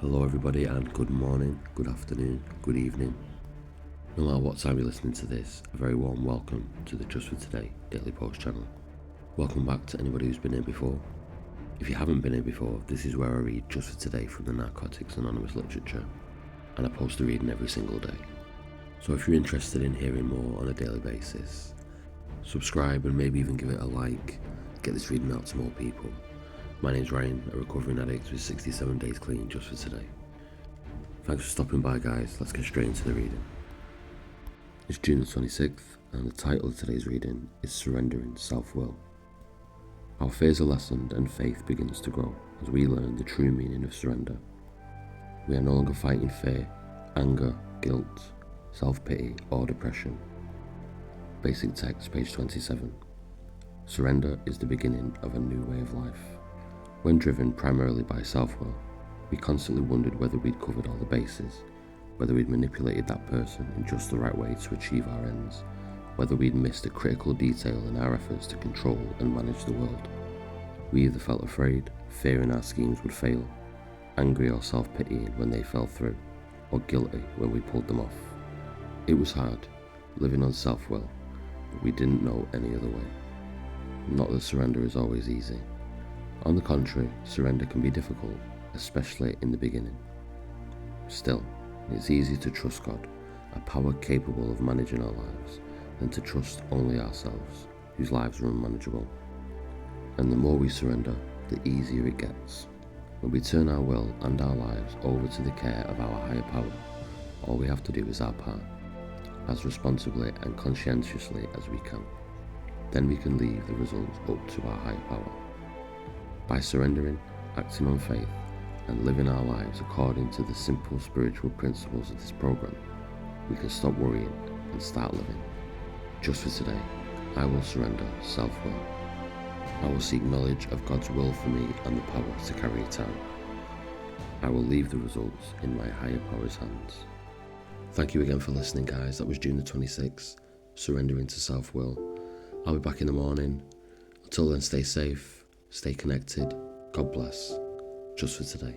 Hello everybody and good morning, good afternoon, good evening. No matter what time you're listening to this, a very warm welcome to the Just for Today Daily Post channel. Welcome back to anybody who's been here before. If you haven't been here before, this is where I read Just for Today from the Narcotics Anonymous literature, and I post a reading every single day. So if you're interested in hearing more on a daily basis, subscribe and maybe even give it a like, get this reading out to more people. My name's Ryan, a recovering addict with 67 days clean just for today. Thanks for stopping by guys, let's get straight into the reading. It's June the 26th and the title of today's reading is Surrendering Self-Will. Our fears are lessened and faith begins to grow as we learn the true meaning of surrender. We are no longer fighting fear, anger, guilt, self-pity or depression. Basic text, page 27. Surrender is the beginning of a new way of life. When driven primarily by self-will, we constantly wondered whether we'd covered all the bases, whether we'd manipulated that person in just the right way to achieve our ends, whether we'd missed a critical detail in our efforts to control and manage the world. We either felt afraid, fearing our schemes would fail, angry or self-pitying when they fell through, or guilty when we pulled them off. It was hard, living on self-will, but we didn't know any other way. Not that surrender is always easy. On the contrary, surrender can be difficult, especially in the beginning. Still, it's easier to trust God, a power capable of managing our lives, than to trust only ourselves, whose lives are unmanageable. And the more we surrender, the easier it gets. When we turn our will and our lives over to the care of our higher power, all we have to do is our part, as responsibly and conscientiously as we can. Then we can leave the results up to our higher power. By surrendering, acting on faith, and living our lives according to the simple spiritual principles of this program, we can stop worrying and start living. Just for today, I will surrender self-will. I will seek knowledge of God's will for me and the power to carry it out. I will leave the results in my higher power's hands. Thank you again for listening guys, that was June the 26th, Surrendering to Self-Will. I'll be back in the morning. Until then, stay safe, stay connected. God bless. Just for today.